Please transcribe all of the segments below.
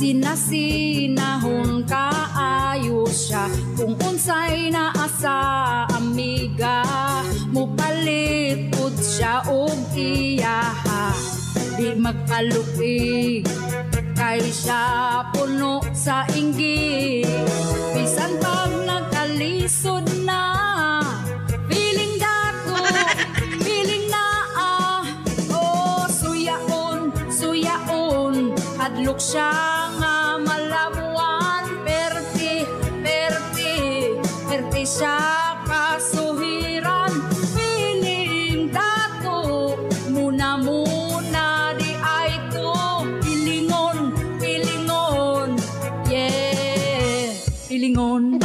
Sinasinahon kaayo siya kung unsay naa sa amiga. Mupalit pud siya og iyaha, di magkalupig kay siya puno sa inggit. Bisan pag nagkalisod na, feeling dato, feeling naa. Oh, suyaon, suyaon, hadlok siya nga malabuan. Perti, perti, perti siya kasuhiran. Feeling dato, muna-muna di ay to. Pilingon, pilingon, yeah, pilingon.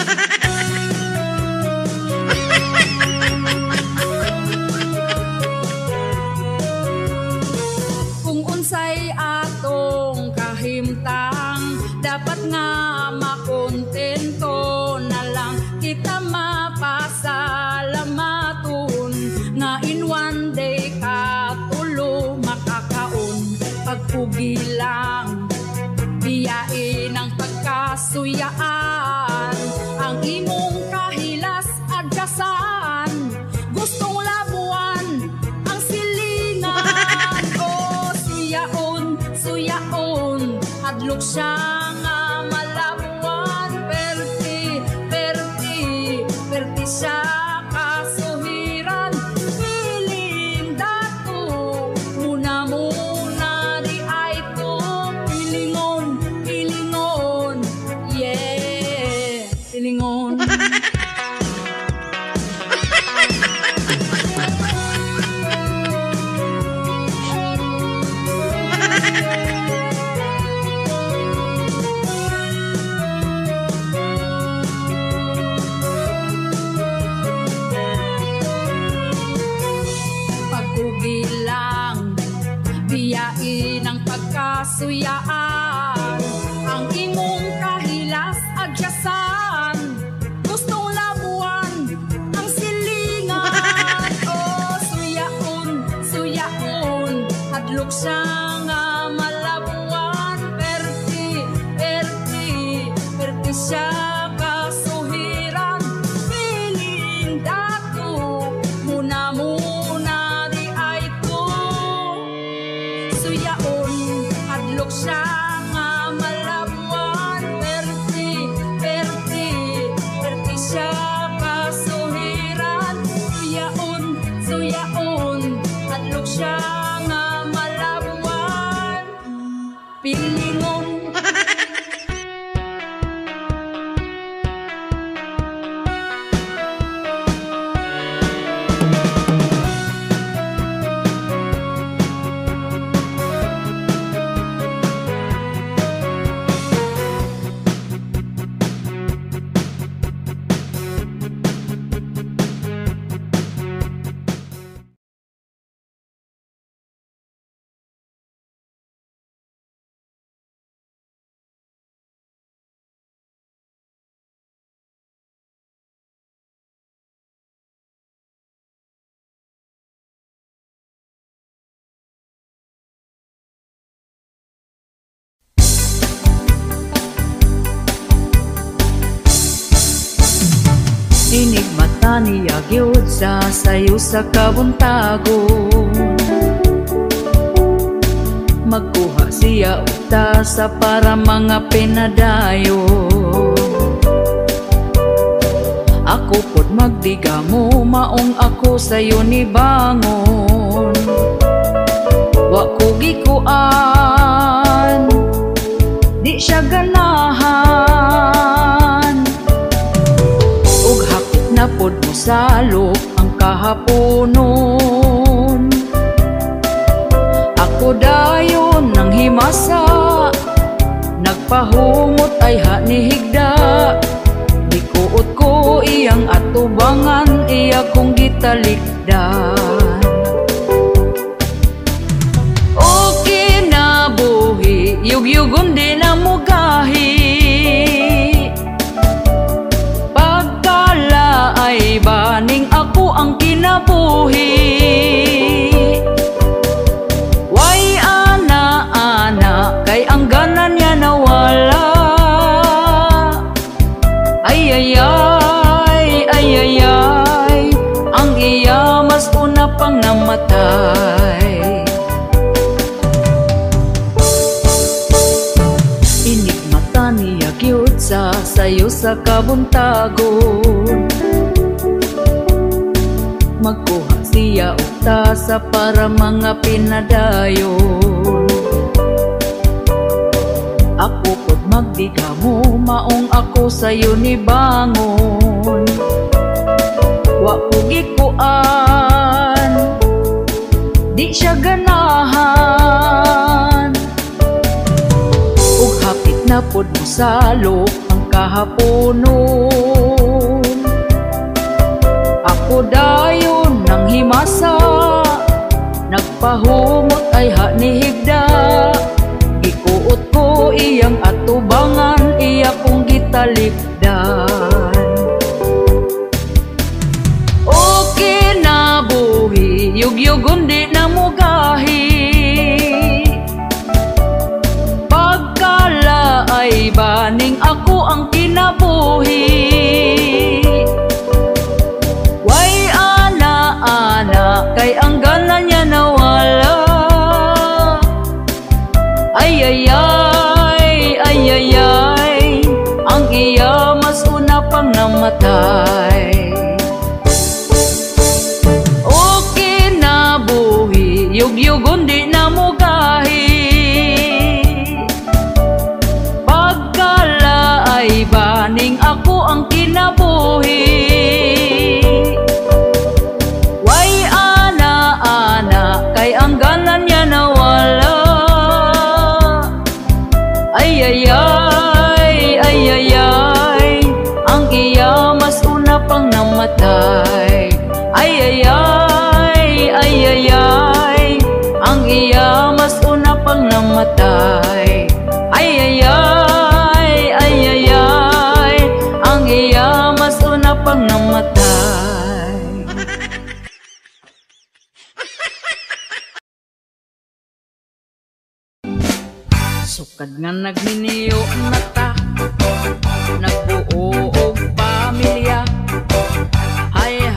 Kung unsay atong kahimtang, dapat nga makontento na lang kita mapasalamaton. Nga in one day katulo makakaon. Pagpugi lang, biyain ang pagkasuyaan. Ang imong kahilas adyasan, gustong labuan ang silingan. Oh, suyaon, suyaon, hadlok siya nga malabuan. Perti, perti, perti siya kasuhiran. Feeling dato, muna-muna di ay to. Pilingon, pilingon, yeah, pilingon. Pagpugi lang, biyain ang pagkasuyaan. Ang imong kahilas adyasan, gustong labuan ang silingan. Oh, suyaon, suyaon, hadlok siya nga malabuan. Perti, perti, perti siya kasuhiran. Feeling dato, muna-muna di ay to. Suyaon, hadlok siya nga malabuan. Perti, perti, perti siya kasuhiran. Suyaon, suyaon, hadlok siya nga malabuan. Pilingon. Inig mata niya gyud sa sayo sa kabuntagon. Magkuha siya og tasa para mga pinadayon. Ako pod magdigamo, maong ako sayo ni bangon. Wa ko gikuan, di siya ganahan. Ug hapit na pod mo salok ang kahaponon. Ako dayon nang himasa, nagpahumot ay hanihigda. Dikuot ko iyang atubangan, iya kong gitalikdan. O kinabuhi, yugyugon din ang mugahi. Pagkala ay baning ako ang kinabuhi. Way ana-ana, kay ang ganan niya nawala. sayo sa kabuntagon. Magkuha siya og tasa para mga pinadayon. Ako pod magdiga mo, maong ako sayo ni bangon. Wa ko gikuan, di siya ganahan. Ug hapit na pod mo salok ang kahaponon. Ako dayon nang himasa, nagpahumot ay ha ni higda. Gikuot ko iyang atubangan, iya kong gitalipdan. Okay na buhi, yugyugon di na mugahi. Pagkala ay baning ako ang kinabuhi. Way ana-ana, kay ang gana niya nawala. Ay ay ay, ay ay ay, ang iya mas una pang namatay. Okay na buhi, yugyugon di na mugahi. Pagkala ay baning ako ang kinabuhi. Way ana-ana, kay ang gana niya nawala. Ay ay ay, ay ay ay, ang iya mas una pang namatay. Ay ay ay, ay ay ay, ang iya mas una pang namatay. Ay ay ay, ay ay ay, ang iya mas una pang namatay. Sukad nga nagminiyo na ta, nagbuo og pamilya.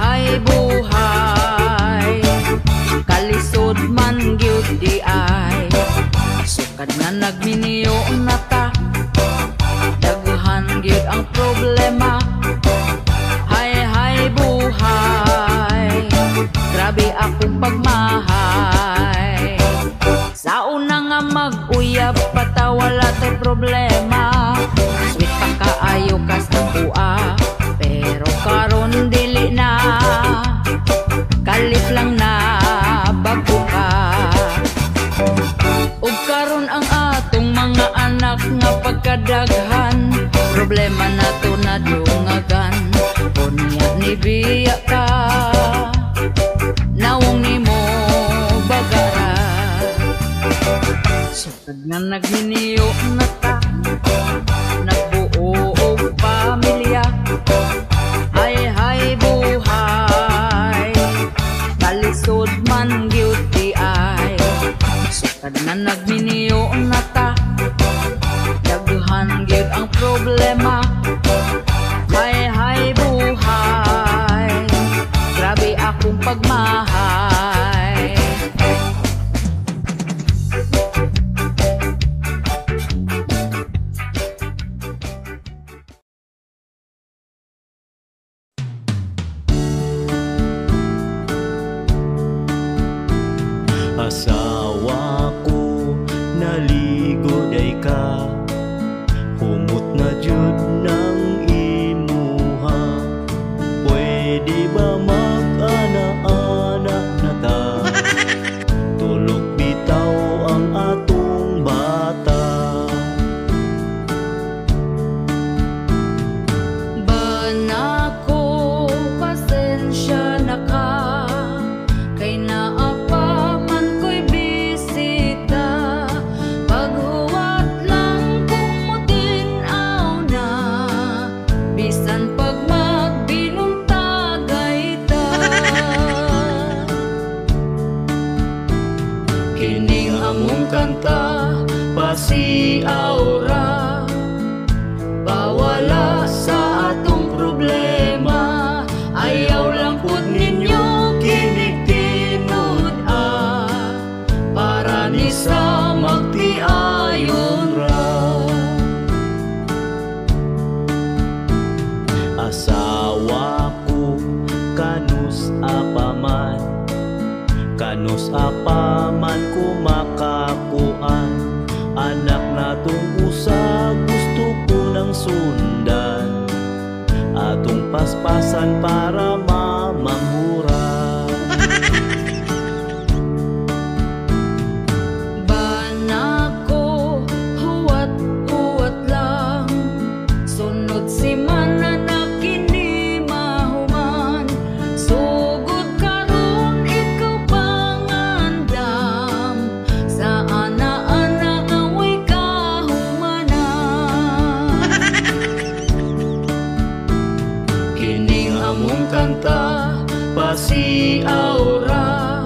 Hay buhay, kalisod man gyud di ay. Sukad nga nagminiyo na ta, daghan gyud ang problema. Hay buhay, grabe akong pagmahay. Sa una nga mag-uyab pata wala tay problema. Sweet pa kaayo kas ang buwa, pero karon dili na. Kalit lang na bago ka. Ug karon ang atong mga anak nga pagkadaghan, problema nato na dungagan. Unya ni biya ka, nawong nimo bagara. Sukad nga naghiniyo na ta, nagbuo og pamilya. Hay buhay, kalisod man gyud di ay. Sukad nga naghiniyo na ta, daghan gyud ang problema. Hay buhay, grabe akong pagmahay. Asawa ko naligo day ka, humot na jud ng imuha. Pwede ba mag-ana-ana na ta, tulog bitaw ang atong bata. Banako, pasensya na ka, kay naapa man ko'y bisita. Paghuwat lang kung mutinaw na, bisan pag magbinuntagay ta. Kining among kanta, pasiaura, bawala sa atong problema. Ayaw lang pud ninyo kinig-tinud para ni sa magtiayon ra. apaman kumakakuan. Anak natong usa gusto ko nang sundan, atong paspasan para mamanghura. Banako, huwat-huwat lang, sunod si mana na kini mahuman. Sugod karon ikaw pangandam, sa ana-ana away kahumanan. Kining among kanta pasiaura,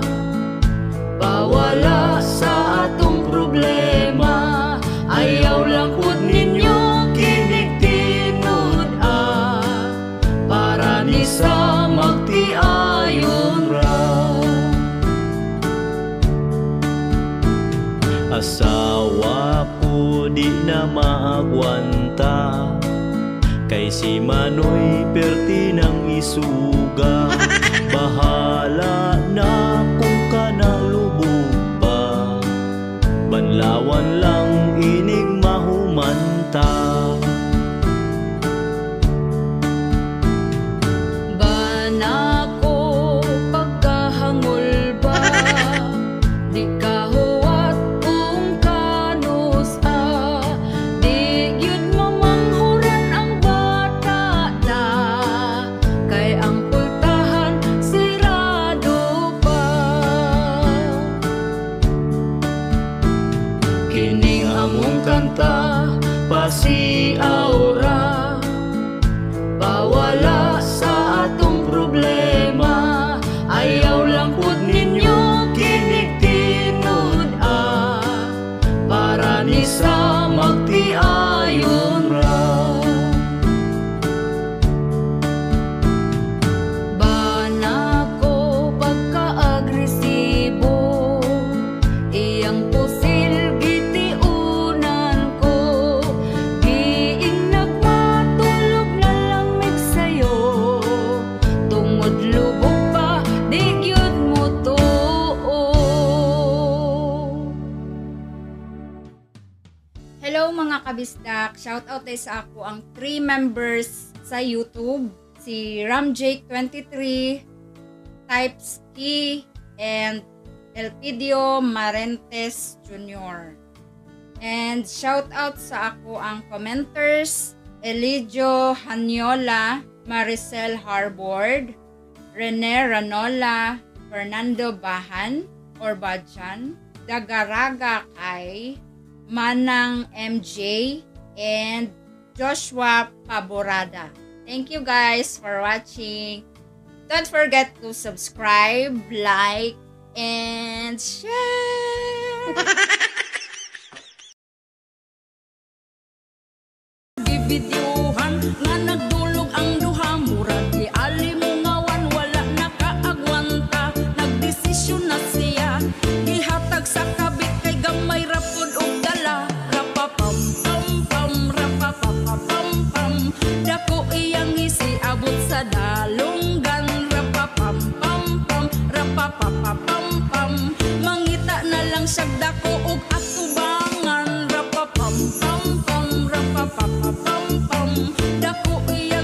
pawala sa atong problema. Ayaw lang pud ninyo kinig tinud para ni sa magtiayon ra. Asawa ko di na maagwanta, kay si Manoy perti ng isuga. Bahala na kung kanalubog pa, banlawan lang inig mahumanta. Banako, pagkahangol ba, di kahuwat kung kanus di gyud mamanghuran ang bata da, kay ang pultahan sirado pa. Kining among kanta pasiaura, pawala sa atong problema. Ayaw lang pud ninyo kinig tinud para ni sa magtiayon ra. Banako, pagka-agresibo, iyang pusil gitiunan ko. Giing nagmatulog na lamig sa'yo, tungod lubog pa, di gyud mo tuo. Hello mga kabisdak! Shoutout tayo sa ako ang 3 members sa YouTube. Si Ramjake23, Typeski, and Elpidio Marentes Jr. And shoutout sa ako ang commenters, Elidio Hanyola, Maricel Harbord, Rene Ranola, Fernando Bahan or Badjan, Dagaraga Kai, Manang MJ, and Joshua Paborada. Thank you guys for watching. Don't forget to subscribe, like, and share. Videohan nga nagdulog ang duha, murag giali mo ngawan, wala nakaagwanta. Nagdesisyon na siya, gihatag sa kabit kay gamay rapod og dala. Rapapam pam pam, rapapapam pam, dako iyang isi abot sa dalunggan. Rapapam pam pam, rapapapam pam, mangita na lang siyag dako og atubangan. Rapapam pam pam, rapapapam pam, dako iya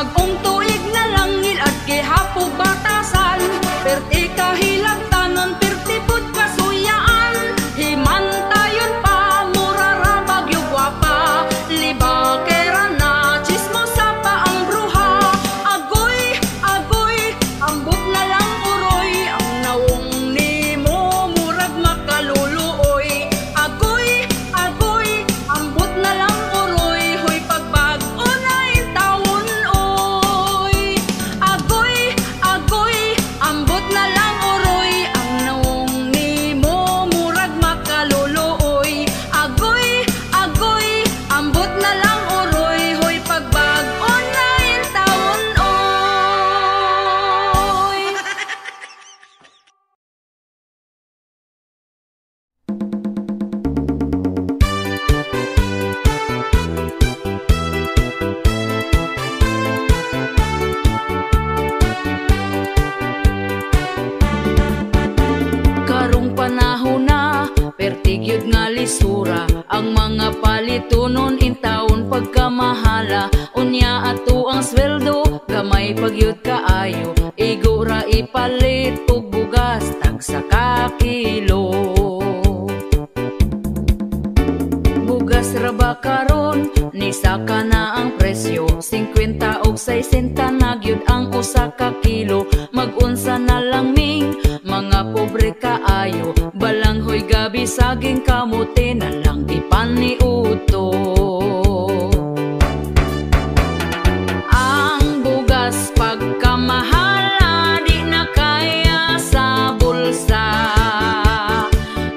Bagong tuig na langil at gihapog batasan, perti kahilagtanon, perti pud kasuyaan. Himantayon pa, murara bagyo gwapa, libakera na, chismosa pa ang bruha. Agoy, agoy, ambot na lang uroy, ang nawong nimo murag makaluluoy. Agoy, agoy, ambot na lang uroy, hoy pagbag-o na in taon oy. Agoy, agoy, ambot na lang uroy, ang nawong nimo murag makaluluoy. Agoy, agoy, ambot na lang uroy, hoy pagbag-o na in taon oy. Karong panahon na, pertigyod nga lisura, ang mga palitunon in taon pagkamahala. Unya ato ang sweldo, gamay pagyud kaayo, igura ipalit og bugas tagsa ka kilo. Bugas ra ba karon, ni saka na ang presyo, 50 og 60 na gyud ang usa ka kilo. Mag-unsa na lang ming mga pobre kaayo, balanghoy gabi saging kamote na lang ipaniuto. Ang bugas pagkamahala, di na kaya sa bulsa.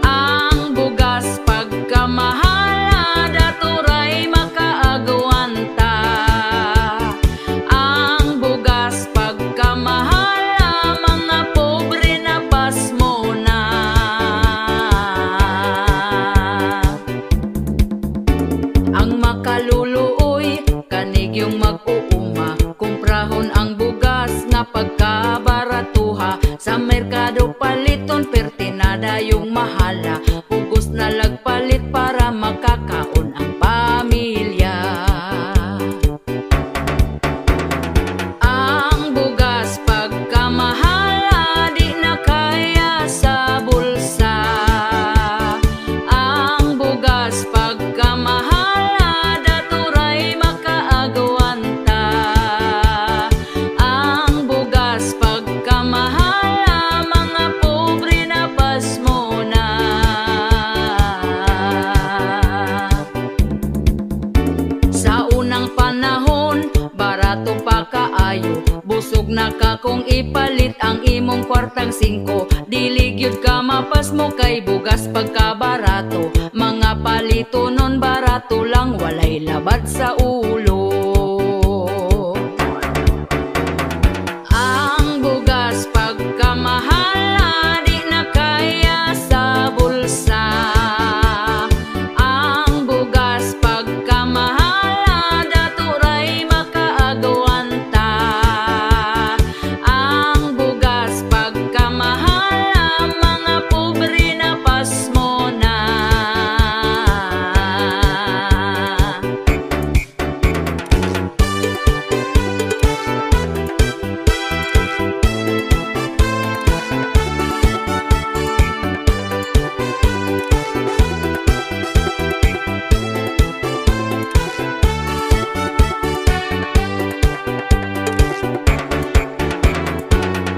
Ang bugas pagkamahala, daturay makaagawanta. Ang bugas pagkamahala, mga pobre na pasmo na. Ang makaluluoy, kanig yung mag-uuma, kumprahon ang bugas nga pagkabaratuha. Sa merkado paliton, pertinada yung mahala, pugos na lagpalit para makakaon ang pamilya. Ang bugas pagkamahala, di na kaya sa bulsa. Ang bugas pagkamahala, daturay makaagawanta. Ang bugas pagkamahala, mga pobre na pasmo na. Sa unang panahon, barato pa kaayo, busog na ka kung ipalit ang imong kwartang 5. Diligyod ka mapasmo kay bugas pagkabarato, mga palito nun barato lang, walay labad sa ulo. Ang bugas pagkamahala, di na kaya sa bulsa. Ang bugas pagkamahala, daturay makaagawanta. Ang bugas pagkamahala, mga pobre na pasmo na.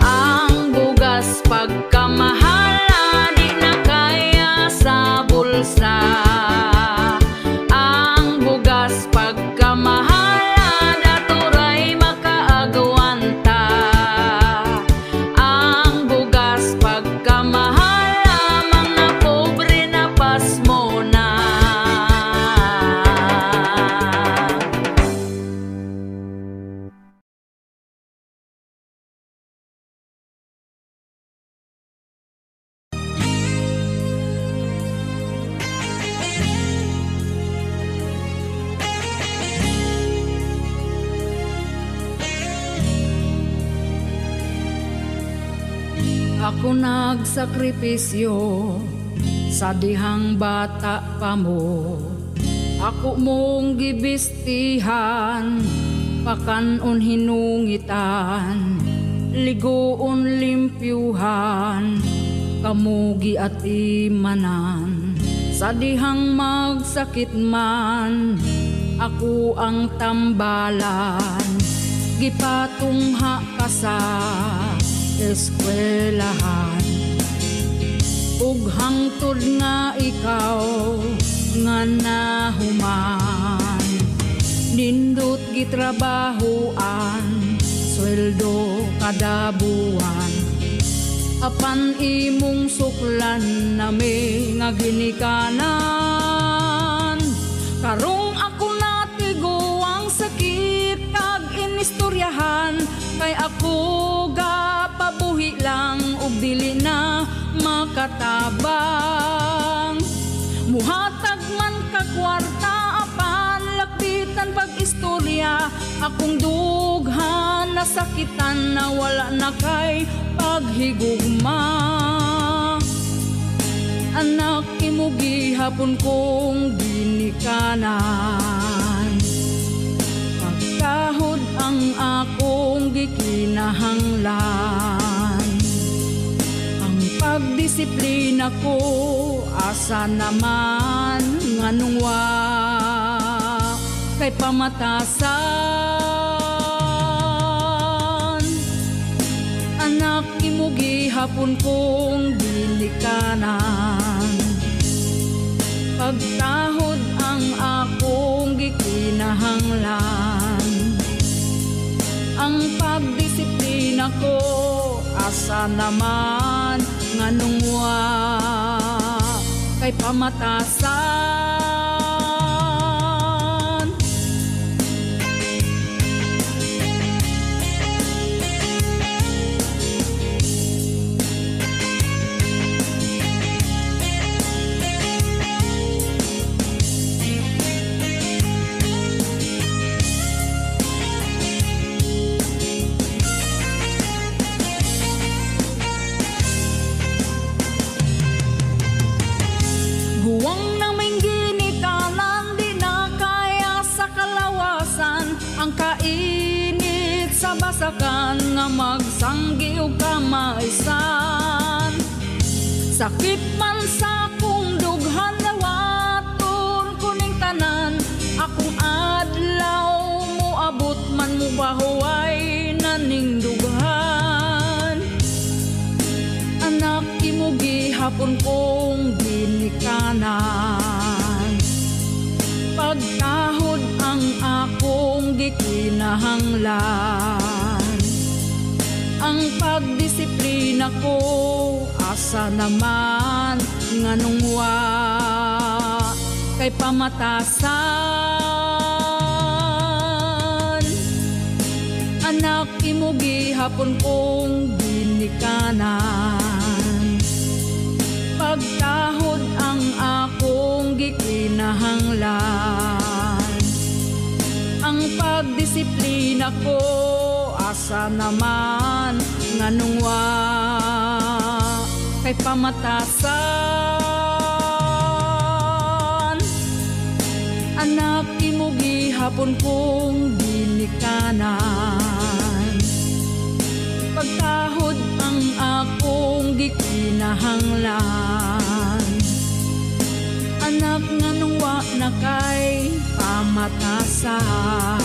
Ang bugas pagkamahala, di na kaya sa bulsa. Ang bugas pagkamahala, daturay makaagawanta. Ang bugas pagkamahala, mga pobre na pasmo na. Ako nagsakripisyo sa dihang bata pa mo. Ako mong gibistihan Pakanon hinungitan, ligoon limpyuhan, kamugi at imanan. Sa dihang magsakit man, ako ang tambalan. Gipatungha ka sa eskwelahan, ug hangtod nga ikaw nga nahuman. Nindot gitrabahoan, sweldo kada buwan. Apan imong suklan na may nga ginikanan. Karong ako natiguang sakit kag inistoryahan, kay ako ga pabuhi lang ug dili na makatabang. Muhatag man ka kwarta apan lakbitan pag-istorya, akong dughan nasakitan na wala na kay paghigugma. Anak imo gihapon kong ginikanan, pagkahod ang akong gikinahanglan. Ang pagdisiplina ko asa naman nganong wa kay pamatasan. Anak imo gihapon kong ginikanan, pagtahod ang akong gikinahanglan. Ang pagdisiplina ko asa naman nganong wa kay pamatasan. Guwang naming ginikanan, di na kaya sa kalawasan. Ang kainit sa basakan, nga magsanggi o kamaysan. Sakit man sa kong dughan, nawaton kuning tanan. Akong adlaw mo abot man mo bahuay naning dughan. Anak imo gihapon kong ginikanan, pagtahod ang akong gikinahanglan. Ang pagdisiplina ko asa naman nganong wa kay pamatasan. Anak imo gihapon kong ginikanan, pagtahod ang akong gikinahanglan. Ang pagdisiplina ko asa naman nganong wa kay pamatasan. Anak imo gihapon kong ginikanan, pagtahod ang akong gikinahanglan. Anak nganong wa na kay pamatasan.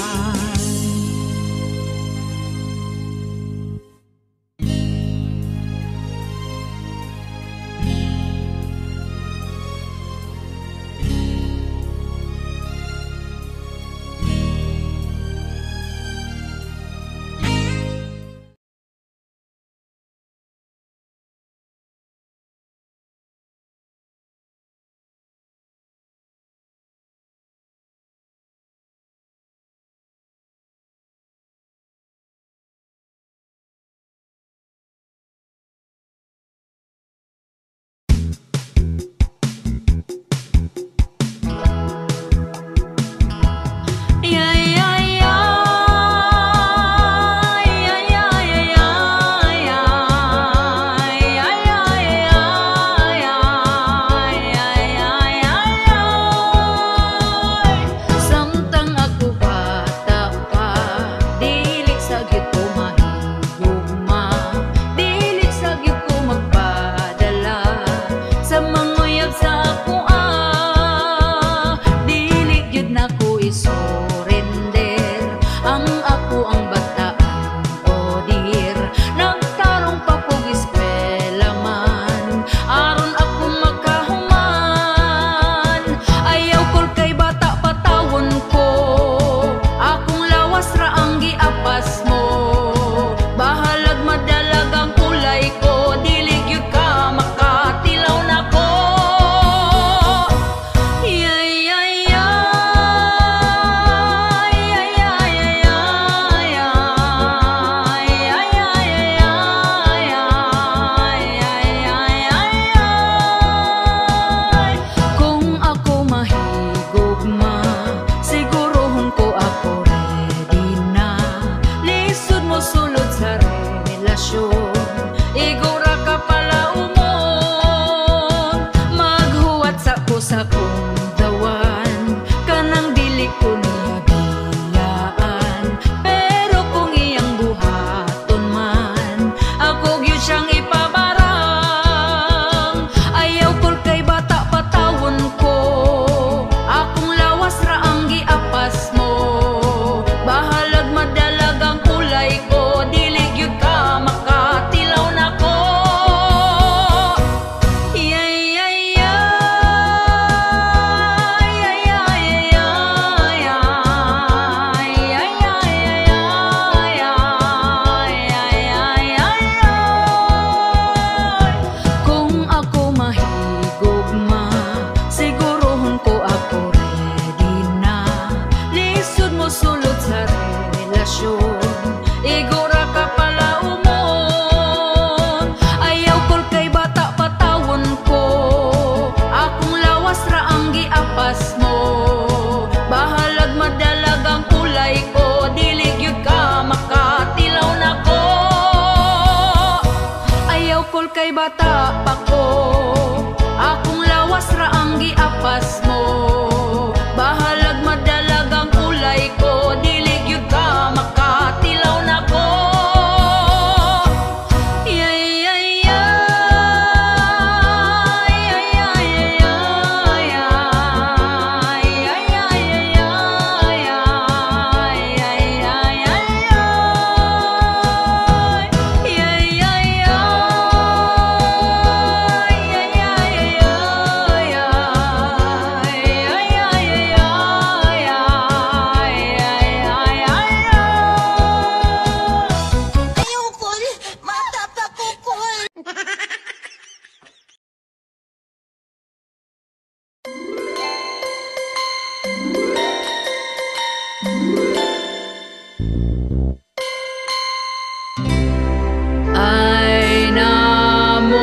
bata pa ko, akong lawas ra ang giapas mo. Bahalag madalagang ulay ko, dili gyud ka makatilaw na ko. Yay, yay, yay, yay, yay, yay, yay, Ayokol! Matapakukol! Ay namo,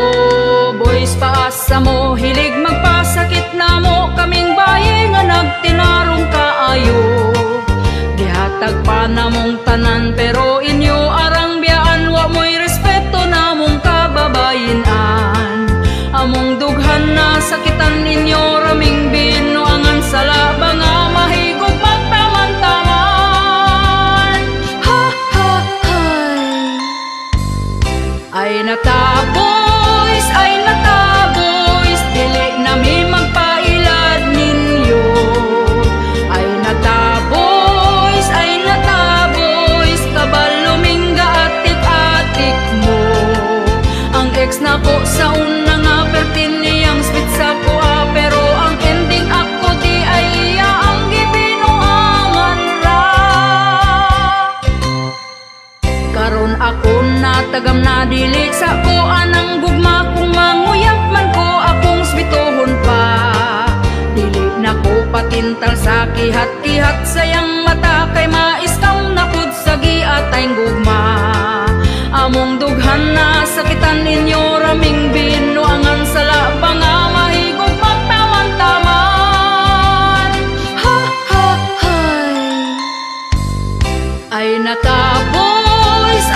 boys paasa mo, hilig magpasakit na mo, kaming bayi nga nagtinarong kaayo. Dihatag pa namong tanan pero inyo arang biyaan, wa mo'y respeto namong kababayinan. Among dughan na sakitan ninyo, raming binuangan sa labang nga mahigog magtaman-taman. Ha ha hay. Ay nataboys, dili nami magpailad ninyo. Ay nataboys, kabalumingga atik-atik mo. Ang ex na ko sa una nga pertin niyang spit sa kuha, pero ang ending ako di ay iya ang gibinuangan ra. Karon ako natagam na dili sa ko anang gugma, kung manguyap man ko akong spitohon pa. Dili na ko patintal sa kihat-kihat sayang mata, kay maiskam na pud sa giatayng gugma. Among dughan na sakitan ninyo, raming binuangan sa labang nga mahigog magtaman-taman. Ha ha hay. Ay nataboys,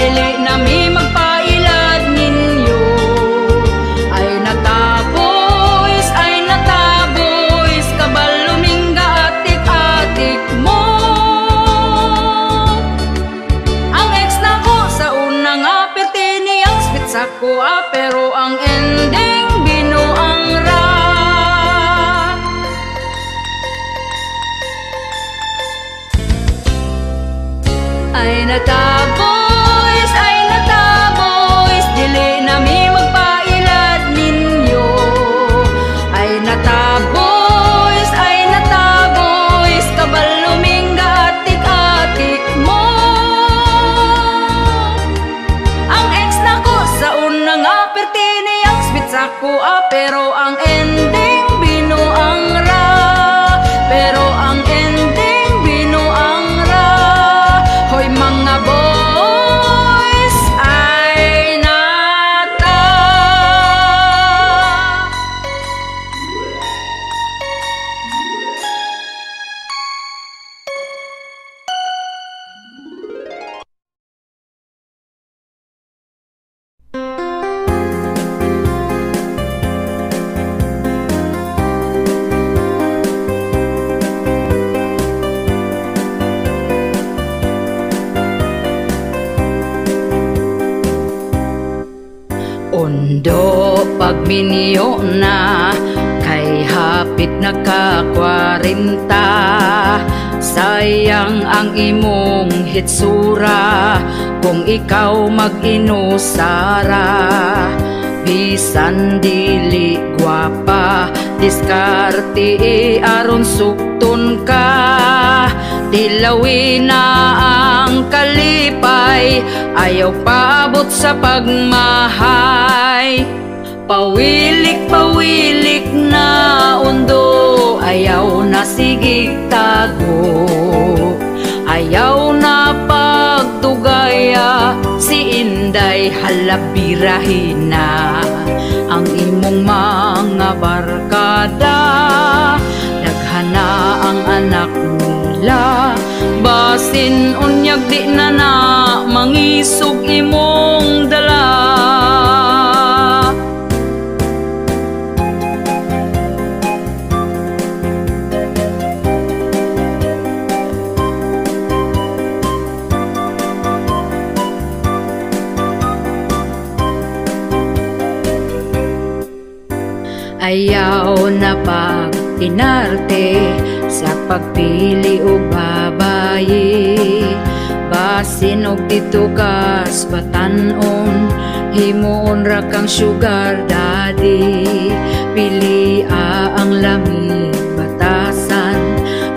dili nami magpailad ninyo. Ay nataboys, kabalumingga atik-atik mo. Ang ex na ko sa una nga perti niyang spit sa kuha, pero ang ending binuang ra. Ay nataboys, dili nami magpailad ninyo. Ay nataboys, kabalumingga atik-atik mo. Ang ex na ko sa una nga perti niyang spit sa kuha, pero ang ending binuang ra. Pero ang ending binuang ra. Hoy mga boys, ay nata. Ondo pagminyo na, kay hapit na ka 40. Sayang ang imong hitsura, kung ikaw mag-inusara. Bisan dili gwapa, diskarte aron sukton ka. Dilawin na ang kalipay, ayaw paabot sa pagmahay. Pawilik-pawilik na undo, ayaw na sigig tago. Ayaw na pagtugaya, si Inday halabirahin na. Ang imong mga barkada, daghana ang anak nila. Basin unyag di na na mangisog imong dala. Ayaw na pag-inarte sa pagpili o babayi. Basin og dito kas batanon, himuon ra kang sugar daddy. Pili ang lamig batasan,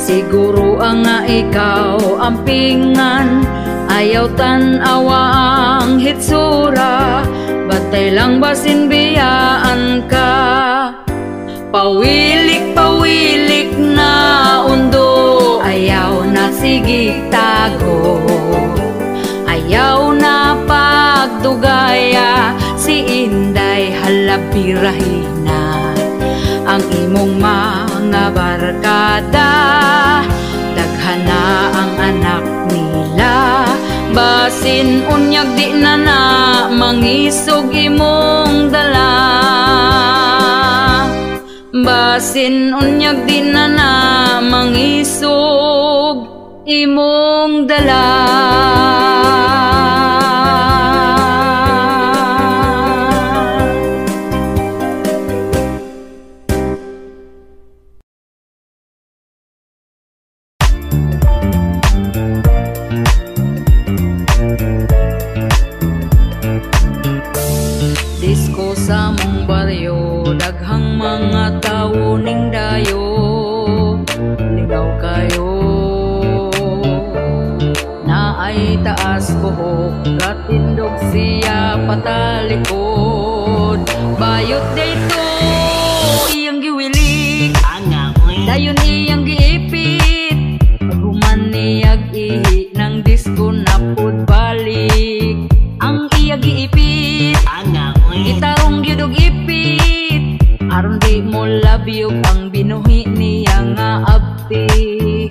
siguro ang nga ikaw ampingan. Ayaw tan-awa ang hitsura, batay lang basin biyaan ka. Pawilik-pawilik na undo, ayaw na sigig tago. Ayaw na pagdugaya, si Inday halabirahina. Ang imong mga barkada, daghana ang anak nila. Basin unyag di na na mangisog imong dala. Basin unyag di na na mangisog imong dala. Disko sa mong baryo, daghang mga tao ning dayo. Ligaw kayo na ay taas buhok, katindog siya patalikod. Bayot dayto iyang giwilik, dayon iyang giipit. Human niyag ihi ng disko na pud balik. Ang iya giipit, gitarong gyud og ipit, aron di mo labyog ang binuhi niya nga abti.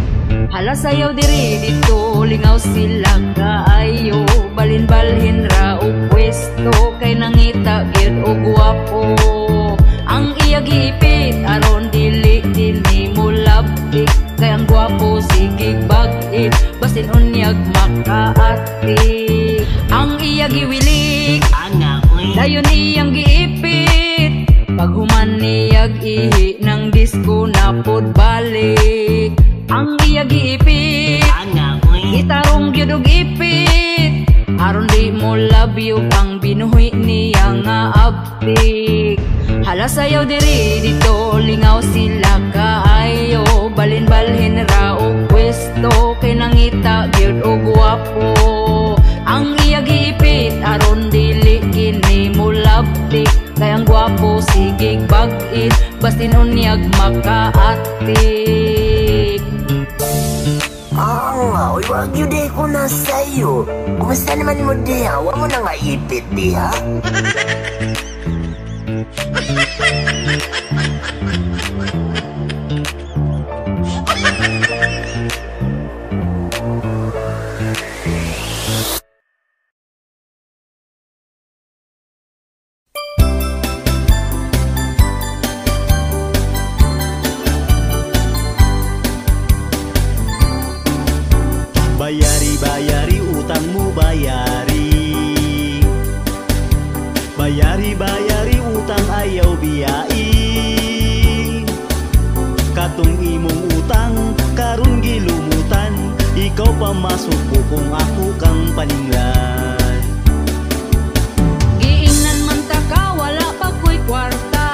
Hala sayaw diri dito, lingaw sila kaayo. Balin-balhin ra og pwesto, kay nangita gyud og gwapo. Ang iya giipit, aron dili ni mo labtik, kay ang gwapo sigig bag-it, basin unyag makaati. Ang iya giwilik, dayon iyang giipit. Paghuman niyag ihi ng disko na pud balik. Ang iya giipit, gitarong gyud og ipit, aron di mo labyog ang binuhi niya nga abtik. Hala sayaw diri dito, lingaw sila kaayo. Balin-balhin ra og pwesto, kay nangita gyud og gwapo. Ang iya giipit, aron dili kini mo labtik, kay ang gwapo sigig bag-it, basin unyag makaatik. Nga, uy, wag yun day ko na sa'yo. Kumusta naman mo diha? Huwag mo na nga ipit diha. Bayari utang mo bayari. Bayari utang ayaw biyai. Katong imong utang karon gilumutan, ikaw pa masuko kung ako kang paninglan. Giingnan man ta ka, wala pa ko'y kwarta.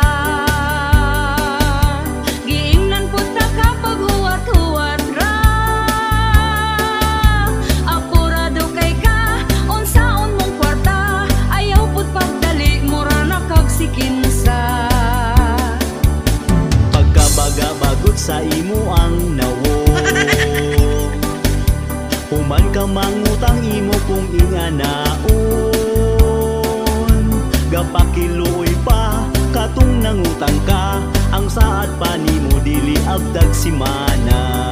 Giingnan po ta ka pag huwat-huwat ra. Apurado kay ka, unsaon mong kwarta. Ayaw po't pagdali, mura na kagsikinsa. Pagkabaga-bagot sa imo ang nawo. Human ka mangutang imo kung inganaon. Gapakiluoy pa katong nangutang ka, ang saad pa nimo dili abdag simana.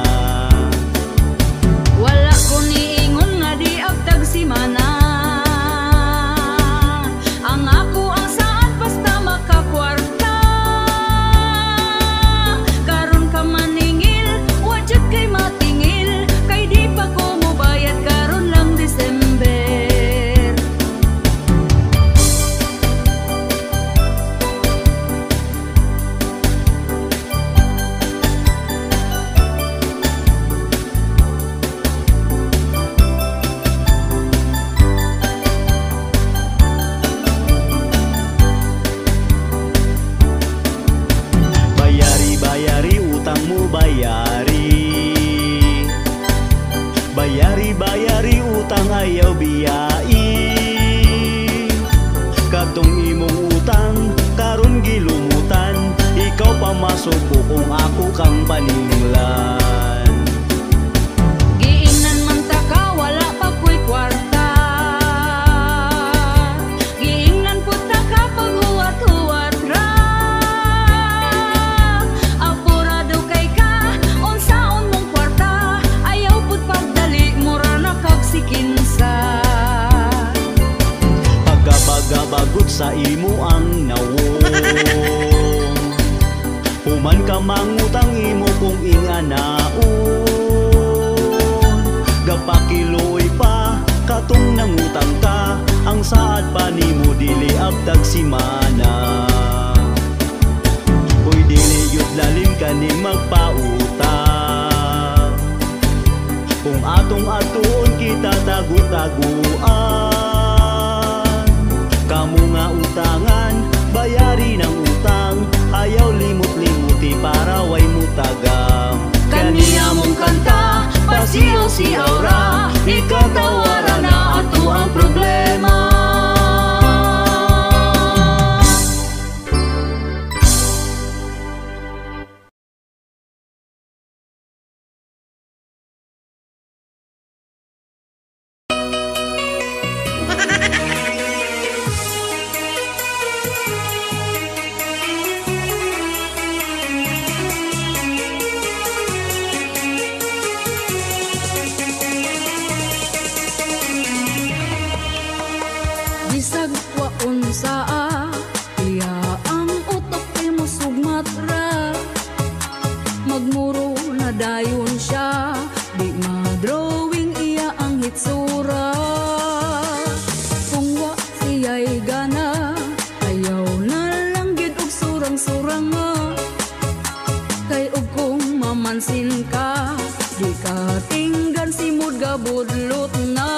Wala ko niingon nga di abdag simana. Ang ako ang saan basta makakwarta. Karon ka maningil, wajud kay matingil, kay di pa ko mobayad karon lang December. ayaw biyai. Katong imong utang karon gilumutan, ikaw pa masuko kung ako kang paninglan. Giingnan man ta ka wala pa ko'y kwarta, giingnan pud ta ka pag huwat-huwat ra. Apurado kay ka unsaon mong kwarta, ayaw pud pagdali mura na kag sikinsa. Pagkabaga-bagot sa imo ang nawong, human ka mangutang imo kung inganaon. Gapakiloy pa katong nangutang ka, ang saad pa nimo dili abtag simana. Uy dili yun lalim ka ni magpautang, kung atong atuon kita tagu-taguan. Kamu nga utangan, bayari ng utang, ayaw limot-limuti para way mutagam. Kaniya mong kanta, pasiyaw-siyaw ra, ikatawaran na ato ang problema. Bisag wa unsaa, iya ang utok kay mo sugmat ra. Magmuro na dayon siya, di ma-drawing iya ang hitsura. Kung wa siya'y gana, ayaw na lang gid og surang-surang nga. Kay og kung mamansin ka, di ka tinggan simod gabudlot na.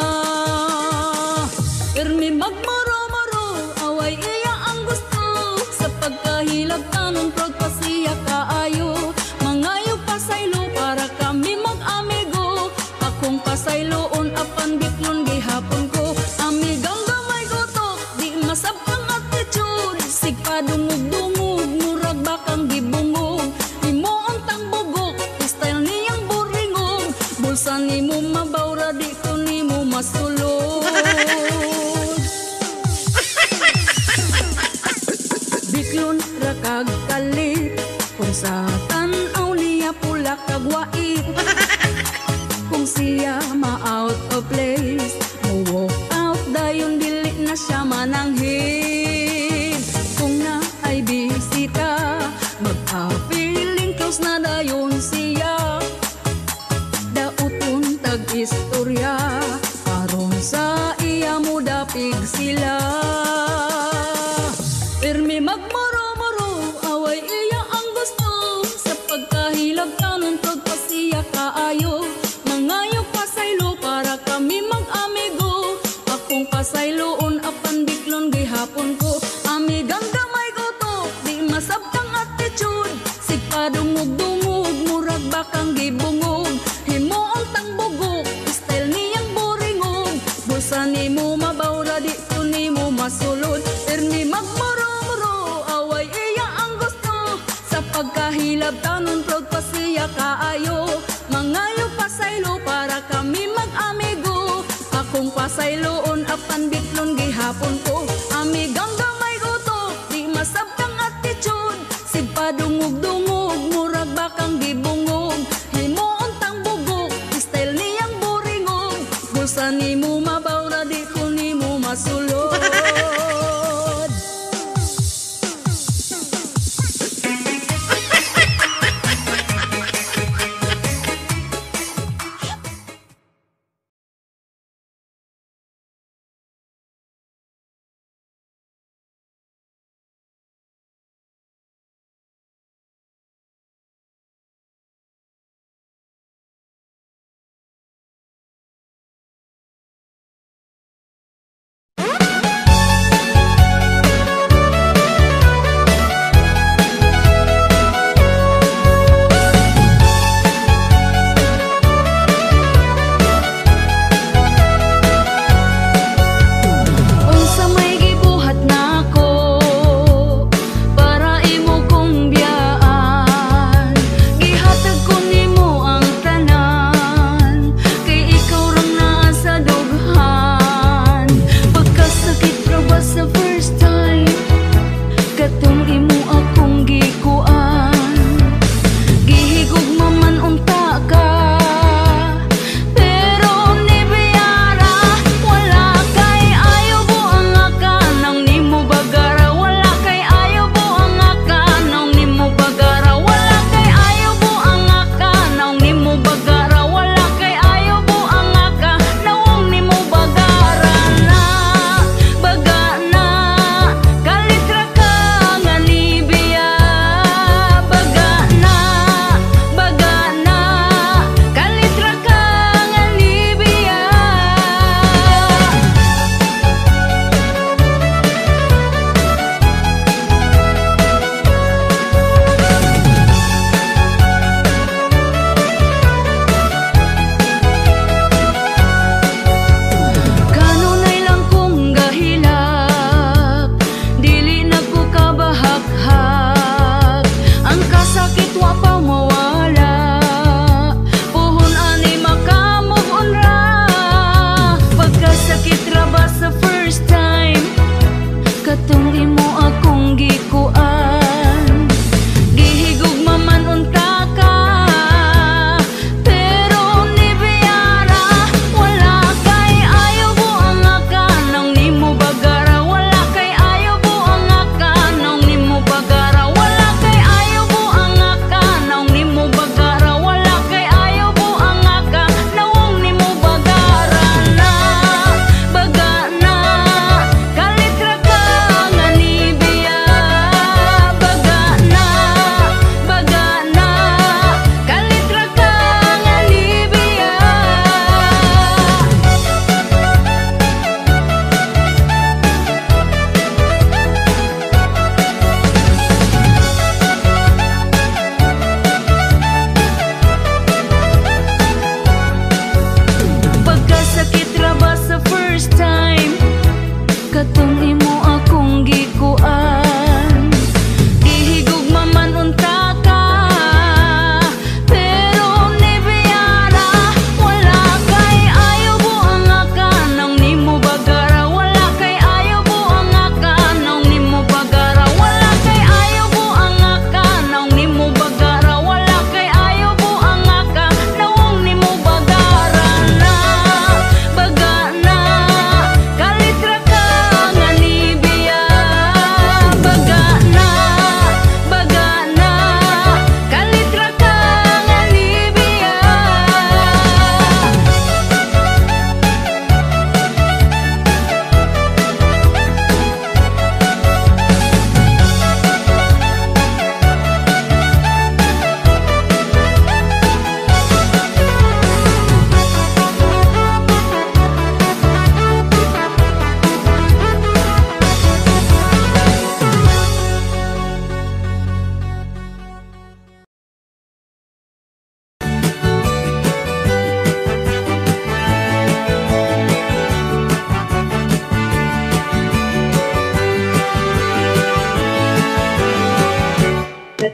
Irmi magmaro-maro, away iya ang gusto, sa pagkahilab tanon proud pa siya kaayo. Mangayo pasaylo para kami mag-amigo, akong pasayloon apan bitlon gihapon ko. Amigang gamay gotok, di masabkang attitude, sigpadungog-dungog, murag bakang gibungog. Imo tang bugok, style niyang buringog, bulsa nimo mabawra, di ko nimo masulod. Biklon ra kag kalit, kung sa tan-aw niya pula kag wait. Kung siya ma-out of place, mo-walk out dayon dili na siya mananghid. Kung na ay bisita, magpa-feeling close na dayon siya. Dauton tag-istorya, aron sa iya mo dapig sila. Irmi magmaro-maro, away iya ang gusto, sa pagkahilab tanon proud pa siya kaayo. Mangayo pasaylo para kami mag-amigo, akong pasayloon apan biklon gihapon ko. Amigang gamay gotok, di masabkang attitude, sigpadungog-dungog, murag bakang gibungog. Himuon tang bugok, style niyang buringog, bulsa nimo mabawra, di ko nimo masulod. Irmi magmaro-maro, away iya ang gusto, sa pagkahilab tanon proud pa siya kaayo. Mangayo pasaylo para kami mag-amigo, akong pasayloon apan bitlon gihapon ko. Amigang gamay gotok, di masabkang attitude, sigpadungog-dungog, murag bakang gibungog. Himuon tang bugok, style niyang buringog, bulsa nimo mabawra, di ko nimo masulod.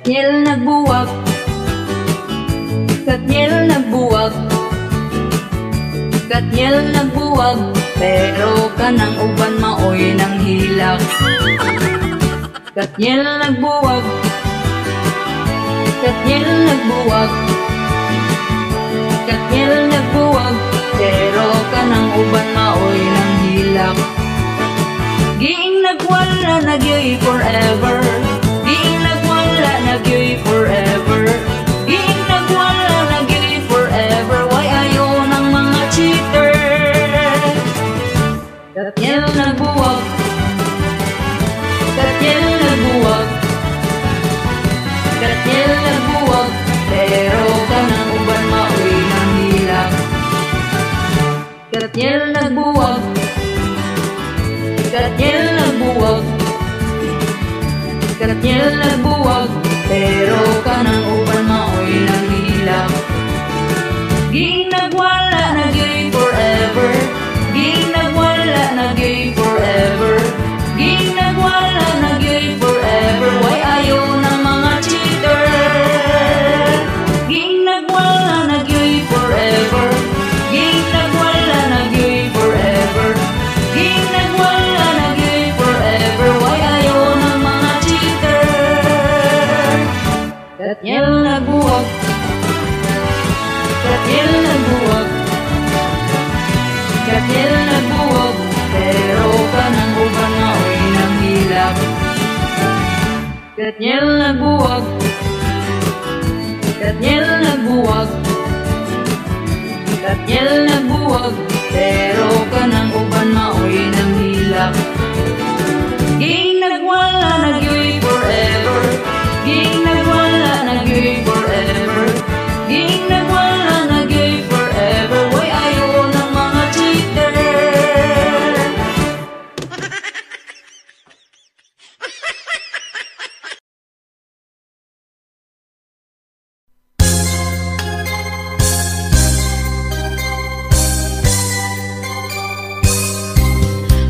Katniel nagbuwag, Katniel nagbuwag, Katniel nagbuwag, pero kanang uban maoy nang hilak. Katniel nagbuwag, Katniel nagbuwag, Katniel nagbuwag, pero kanang uban maoy nang hilak. Giing nagwala nagyoy forever, giing nagwala nagyoy forever, giing nagwala nagyoy forever. Why ayo ng mga cheater? Katniel nagbuwag, Katniel nagbuwag, Katniel nagbuwag, pero kanang uban maoy nang hilak. Katniel nagbuwag, Katniel nagbuwag, Katniel nagbuwag, pero kanang uban maoy nang hilak. Giing nagwala nagyoy forever, giing nagwala nagyoy forever, giing nagwala nagyoy forever. Why ayo ng mga cheater? Giing nagwala nagyoy forever, giing nagwala nagyoy forever, giing nagwala nagyoy forever. Why ayo ng mga cheater? Katniel nagbuwag, Katniel nagbuwag, Katniel nagbuwag, pero kanang uban maoy nang hilak. Katniel nagbuwag, Katniel nagbuwag, Katniel nagbuwag, pero kanang uban maoy nang hilak. Giing nagwala nagyoy forever, giing nagwala nagyoy forever, giing nagwala nagyoy forever. Why ayo ng mga cheater?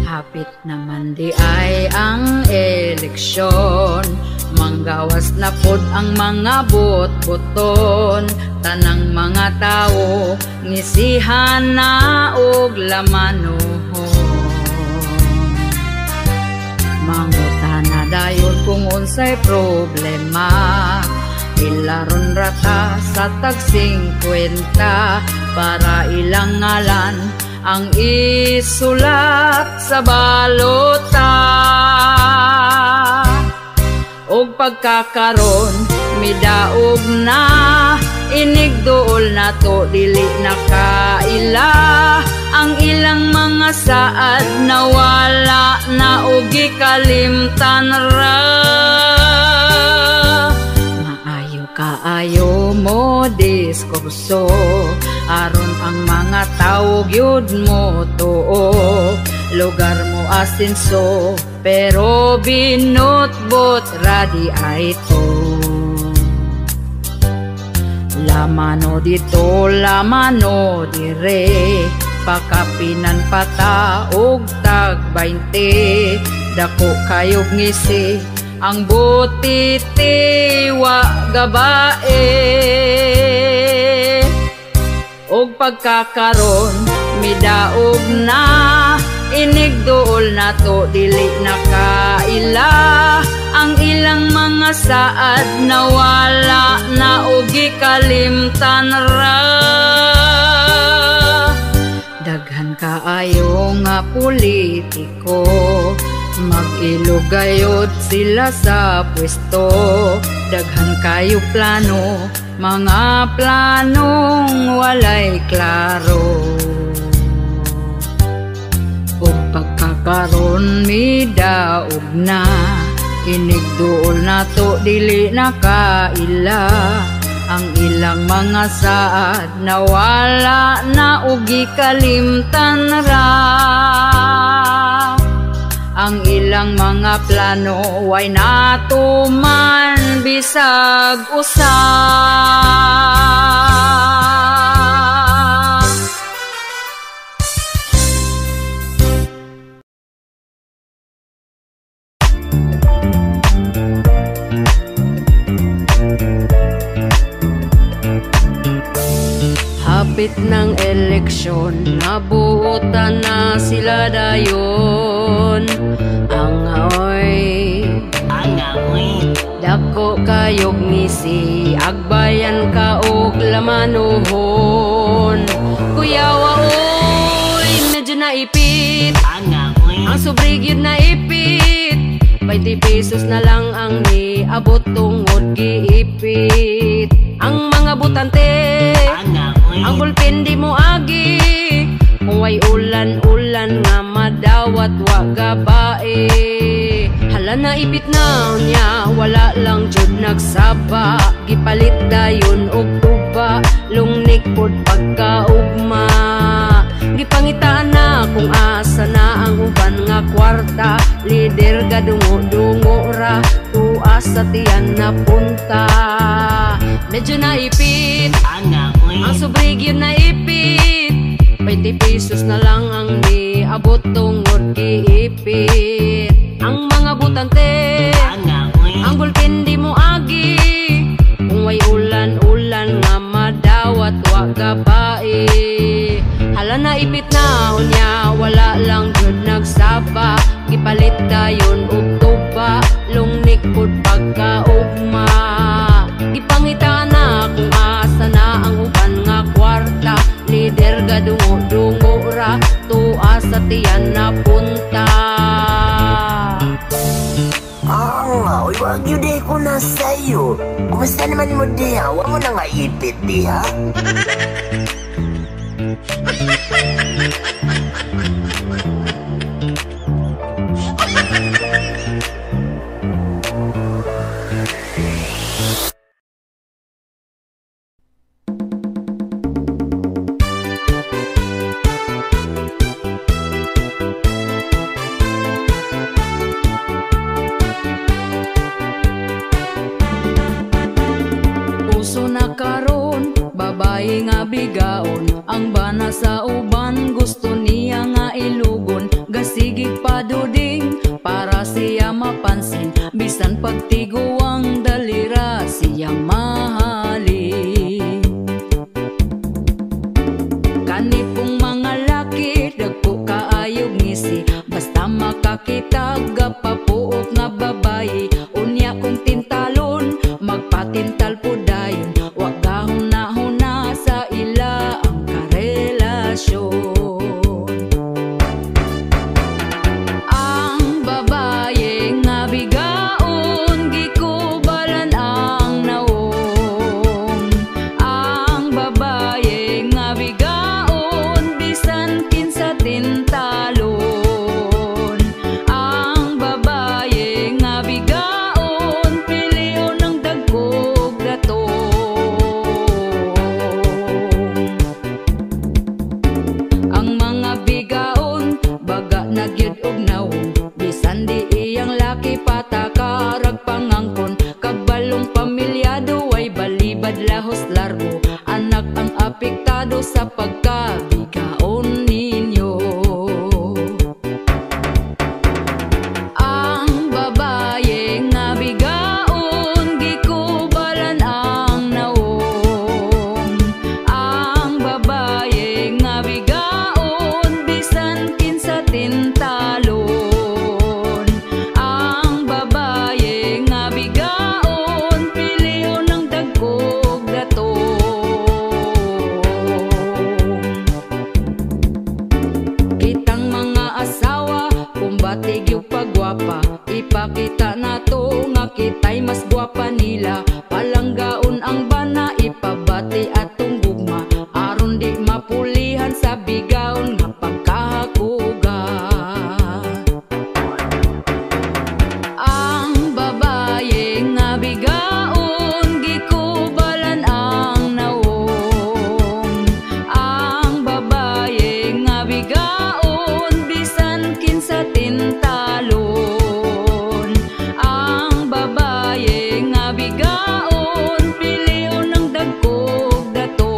Hapit naman di ay ang eleksyon, manggawas na pod ang mga bot-boton. Tanang mga tao ngisihan na og lamanon. Mangutana dayon kung unsay problema, ilaron rata sa tag 50 para ilang ngalan ang isulat sa balota. Og pagkakaron midaog na, inigdool na to dili nakaila. Ang ilang mga saad nawala na og gikalimtan ra. Kaayo mo diskurso, aron ang mga tao gyud mo tuo. Lugar mo asinso, pero binutbot radi ay to. Lamano dito, lamano dire, pakapinan pata og tag 20. Dako kayog ngisi, ang butiti wa gabae. Og pagkakaron midaog na, inigdool na to dili nakaila. Ang ilang mga saad nawala na og gikalimtan ra. Daghan kaayo nga politiko, mag-ilugayod sila sa pwesto. Daghan kayo plano, mga planong walay klaro. Ug pagkakaron midaog na, inigduol na to dili nakaila. Ang ilang mga saad nawala na ug gikalimtan ra. Ang ilang mga plano way natuman bisag usa. Gipalit ng eleksyon, nabuutan na sila dayon. Angaoy, dako kayog ngisi, agbayan ka og lamanuhon. Kuyawa oy, medyo naipit, ang sobrigyod na ipit. 20 pesos na lang ang niabot tungod giipit. Ang mga butante, ang bulpin di mo agi. Kung way ulan-ulan nga madawat wa gabae. Hala na ipit na niya, wala lang jud nagsaba. Gipalit dayon og tuba, lungnik pod pagkaugma. Gipangitaan na kung asa na ang uban nga kwarta. Lider ga dungo-dungo ra, tuas sa tiyan na punta. Medyo naipit, ang sobrigyod na ipit. 20 pesos na lang ang niabot tungod giipit. Ang mga butante, ang bulpin di mo agi. Kung way ulan-ulan nga madawat wa gabae. Hala na ipit na unya, wala lang jud nagsaba. Gipalit dayon og tuba, lungnik pod pagkaugma. Gipangitaan na kung asa na ang uban nga kwarta. Lider ga dungo-dungo ra, tuas sa tiyan na punta. Uy, wag yun di ko na sa'yo. Kumusta naman mo diha? Huwag mo na nga ipit diha. Babae nga bigaon, ang bana sa uban, gusto niya nga ilugon. Gasigig paduding para siya mapansin, bisan pagtiguang dalira siya mahalin. Kanipong mga laki, dagpo kaayog ngisi, basta makakita gapapuok nga babae. Unya kong tintalon, magpatintal po dayon, wag gahon na sa ila ang karelasyon. Ang babae nga bigaon, gikubalan ang naong. Ang babae nga bigaon, bisan kinsa tintalon. Ang babae nga bigaon, piliyon ng dagkog dato. Ang mga bigaon, baga nagyud og nawong, bisan di iyang laki patakarag pangangkon. Kagbalong pamilyado ay balibad lahos largo, anak ang apektado sa pagkabigaon ninyo. Ang babae nga bigaon, gikubalan ang naong. Ang babae nga bigaon, bisan kinsa tintalon. Ang babae nga bigaon, piliyon ng dagkog dato. Kitang mga asawa, kumbatig yung pagwapa, ipakita na to nga kita'y mas gwapa nila. Palanggaon ang bana, ipabati atong gugma, aron di mapulihan sa bigaon nga pagkahakuga. Ang babae nga bigaon, gikubalan ang naong. Ang babae nga bigaon, bisan kinsa tintalon. Ang babae nga bigaon, piliyon ng dagkog dato.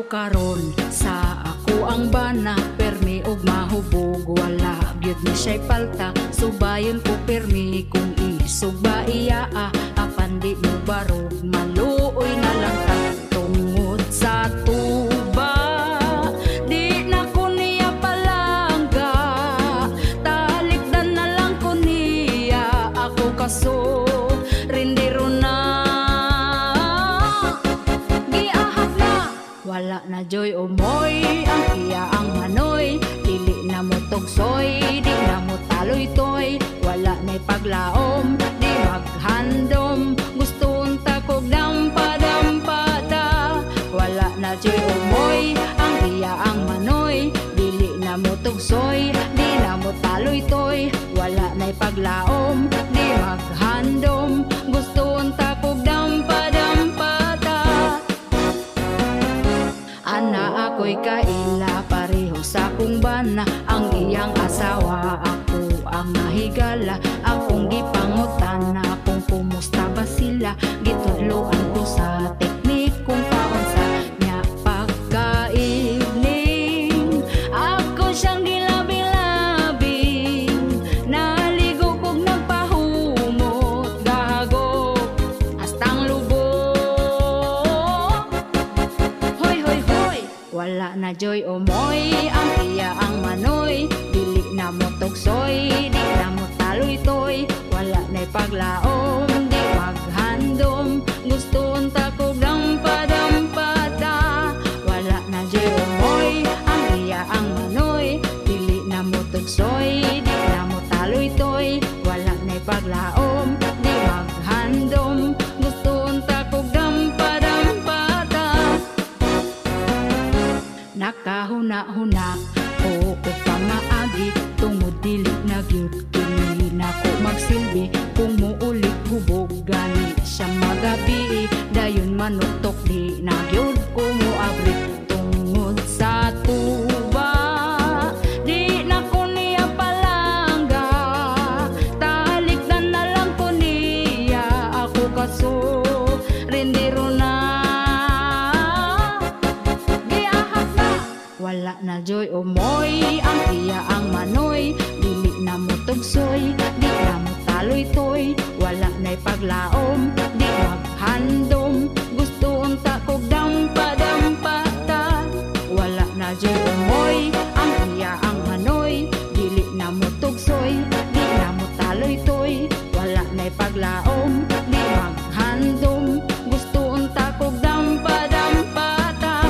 karon sa ako ang bana, permi og mahubog wala gyud ni siya'y palta. Subayon ko permi kung isugba iya apan di mo barog, maluoy na lang ta tungod sa tuba. Di na ko niya palangga, talikdan na lang ko niya ako kaso rindero na. Giahap na wala na joy umoy, ang iya ang manoy, dili na mo tugsoy, di na mo taloy toy, wala na'y paglaom, di maghandom, gusto unta kog dampa-dampada. Wala na joy umoy, ang iya ang manoy, dili na mo tugsoy, di na mo taloy toy, wala na'y paglaom, di maghandom, gusto unta kog dampa-dampada. Ana ako'y kaila pareho sa kong bana, ang iyang asawa ako ang nahigala. Akong gipangutana kung kumusta ba sila, gitudloan ko sa teknik kung paunsa niya pagkaigling. Ako siyang gilabing-labing, naligo kog nagpahumot, gahagok hastang lubog. Hoy, hoy, hoy, wala na joy umoy, ang iya ang manoy, dili na mo tugsoy, di na mo taloy toy, wala na'y paglaom, di maghandom, gusto unta ko dampa-dampada. Wala na joy umoy, ang iya ang manoy, dili na mo tugsoy, di na mo taloy toy, wala na'y paglaom, di maghandom, gusto unta ko dampa-dampada. Nakahuna-huna o pamaagi, tungod dili na gyud kini nako magsilbi. Kung muulit hubog gani siya magabi, dayon manutok di na gyud ko moabri tungod sa tuba. Di na ko niya palangga, talikdan na lang ko niya ako kaso rindero na. Wala na joy umoy, ang iya ang manoy, dili na mo tugsoy, di na mo taloy toy, wala na'y paglaom, di maghandom, gusto unta kog dampa-dampada. Wala na joy umoy, ang iya ang manoy, dili na mo tugsoy, di na mo taloy toy, wala na'y paglaom, di maghandom, gusto unta kog dampa-dampada.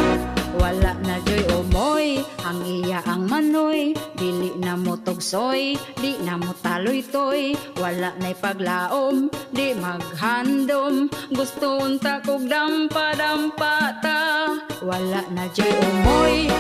Wala na joy umoy, ang iya ang manoy, dili na mo tugsoy, di na mo taloy toy, wala na'y paglaom, di maghandom, gusto unta kog dampa-dampata. Wala na joy umoy,